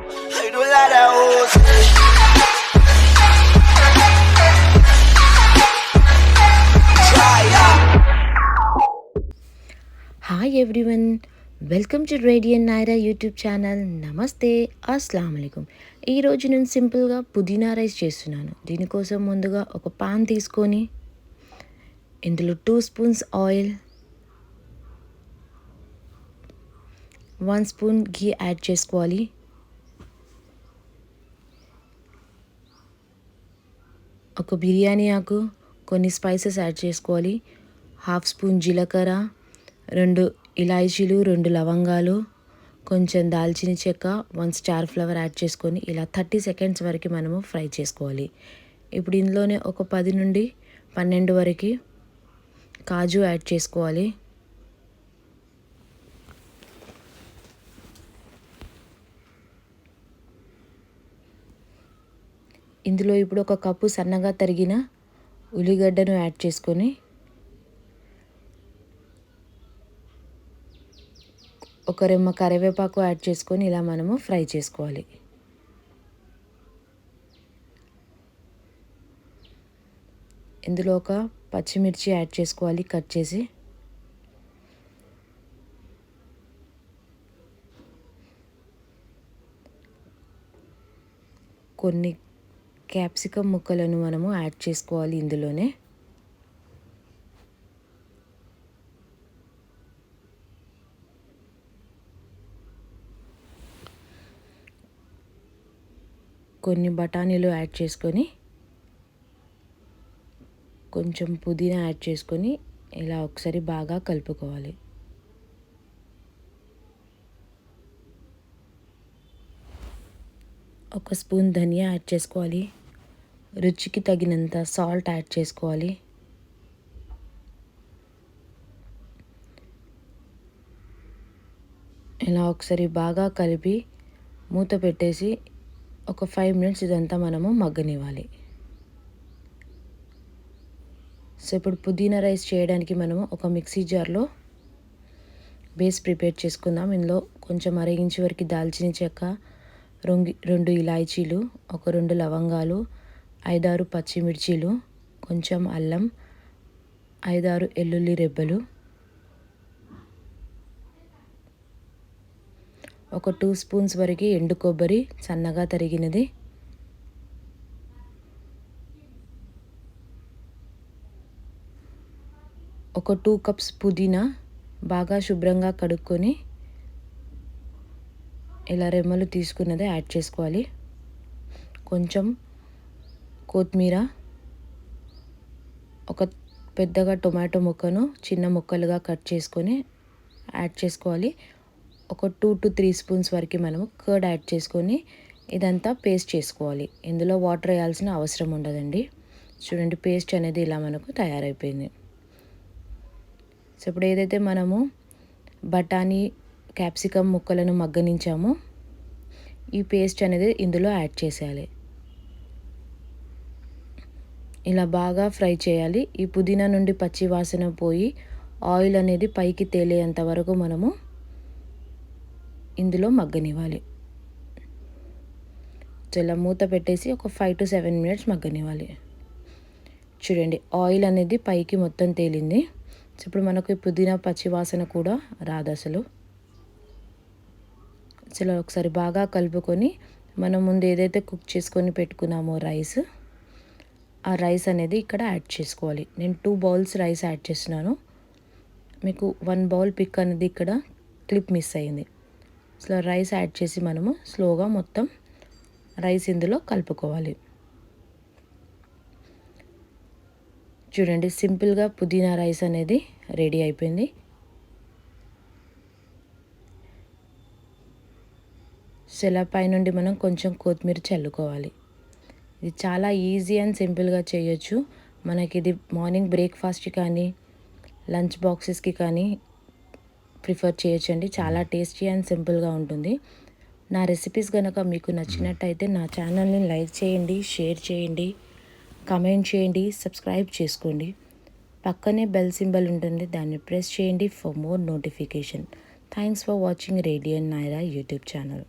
I do lot of hoes. Hi everyone, welcome to radian Naira YouTube channel. నమస్తే, అస్సలాము అలైకుం. ఈరోజు నేను సింపుల్గా పుదీనా రైస్ చేస్తున్నాను. దీనికోసం ముందుగా ఒక పాన్ తీసుకొని ఇందులో 2 స్పూన్స్ ఆయిల్, 1 స్పూన్ ఘీ యాడ్ చేసుకోవాలి. ఒక బిర్యానీ ఆకు, కొన్ని స్పైసెస్ యాడ్ చేసుకోవాలి. 1/2 స్పూన్ జీలకర్ర, 2 ఇలాచీలు, 2 లవంగాలు, కొంచెం దాల్చిన చెక్క, 1 స్టార్ ఫ్లవర్ యాడ్ చేసుకొని ఇలా 30 సెకండ్స్ వరకు మనము ఫ్రై చేసుకోవాలి. ఇప్పుడు ఇందులోనే ఒక 10 నుండి 12 వరకు కాజు యాడ్ చేసుకోవాలి. ఇందులో ఇప్పుడు ఒక కప్పు సన్నగా తరిగిన ఉల్లిగడ్డను యాడ్ చేసుకొని ఒక రెమ్మ కరివేపాకు యాడ్ చేసుకొని ఇలా మనము ఫ్రై చేసుకోవాలి. ఇందులో ఒక పచ్చిమిర్చి యాడ్ చేసుకోవాలి కట్ చేసి. కొన్ని క్యాప్సికమ్ ముక్కలను మనము యాడ్ చేసుకోవాలి ఇందులోనే. కొన్ని బఠానీలు యాడ్ చేసుకొని, కొంచెం పుదీనా యాడ్ చేసుకొని ఇలా ఒకసారి బాగా కలుపుకోవాలి. ఒక స్పూన్ ధనియా యాడ్ చేసుకోవాలి. రుచికి తగినంత సాల్ట్ యాడ్ చేసుకోవాలి. ఇలా ఒకసారి బాగా కలిపి మూత పెట్టేసి ఒక 5 మినిట్స్ ఇదంతా మనము మగ్గనివ్వాలి. సో ఇప్పుడు పుదీనా రైస్ చేయడానికి మనము ఒక మిక్సీ జార్లో బేస్ ప్రిపేర్ చేసుకుందాం. ఇందులో కొంచెం అరగించి వరకు దాల్చిన చెక్క, 2 ఇలాచీలు, ఒక 2 లవంగాలు, 5-6 పచ్చిమిర్చీలు, కొంచెం అల్లం, 5-6 వెల్లుల్లి రెబ్బలు, ఒక 2 స్పూన్స్ వరకు ఎండు కొబ్బరి సన్నగా తరిగినది, ఒక 2 కప్స్ పుదీనా బాగా శుభ్రంగా కడుక్కొని ఇలా రెమ్మలు తీసుకున్నది యాడ్ చేసుకోవాలి. కొంచెం కొత్తిమీర, ఒక పెద్దగా టొమాటో ముక్కను చిన్న ముక్కలుగా కట్ చేసుకొని యాడ్ చేసుకోవాలి. ఒక 2 to 3 స్పూన్స్ వరకు మనము కర్డ్ యాడ్ చేసుకొని ఇదంతా పేస్ట్ చేసుకోవాలి. ఇందులో వాటర్ వేయాల్సిన అవసరం ఉండదండి. చూడండి, పేస్ట్ అనేది ఇలా మనకు తయారైపోయింది. సో ఇప్పుడు ఏదైతే మనము బఠానీ క్యాప్సికమ్ ముక్కలను మగ్గనించామో ఈ పేస్ట్ అనేది ఇందులో యాడ్ చేసేయాలి. ఇలా బాగా ఫ్రై చేయాలి. ఈ పుదీనా నుండి పచ్చి వాసన పోయి ఆయిల్ అనేది పైకి తేలేంత వరకు మనము ఇందులో మగ్గనివ్వాలి. ఇలా మూత పెట్టేసి ఒక 5 to 7 మినిట్స్ మగ్గనివ్వాలి. చూడండి, ఆయిల్ అనేది పైకి మొత్తం తేలింది. ఇప్పుడు మనకు పుదీనా పచ్చి వాసన కూడా రాదు అసలు. ఇలా ఒకసారి బాగా కలుపుకొని మనం ముందు ఏదైతే కుక్ చేసుకొని పెట్టుకున్నామో రైస్, ఆ రైస్ అనేది ఇక్కడ యాడ్ చేసుకోవాలి. నేను 2 బౌల్స్ రైస్ యాడ్ చేస్తున్నాను. మీకు 1 బౌల్ పిక్ అనేది ఇక్కడ క్లిప్ మిస్ అయింది. సో రైస్ యాడ్ చేసి మనము స్లోగా మొత్తం రైస్ ఇందులో కలుపుకోవాలి. చూడండి, సింపుల్గా పుదీనా రైస్ అనేది రెడీ అయిపోయింది. సో ఇలా పైనుండి మనం కొంచెం కొత్తిమీర చల్లుకోవాలి. ఇది చాలా ఈజీ అండ్ సింపుల్గా చేయొచ్చు. మనకి ఇది మార్నింగ్ బ్రేక్ఫాస్ట్కి కానీ లంచ్ బాక్సెస్కి కానీ ప్రిఫర్ చేయొచ్చండి. చాలా టేస్టీ అండ్ సింపుల్గా ఉంటుంది. నా రెసిపీస్ కనుక మీకు నచ్చినట్టయితే నా ఛానల్ని లైక్ చేయండి, షేర్ చేయండి, కమెంట్ చేయండి, సబ్స్క్రైబ్ చేసుకోండి. పక్కనే బెల్ సింబల్ ఉంటుంది, దాన్ని ప్రెస్ చేయండి for more notification. Thanks for watching radian Naira YouTube channel.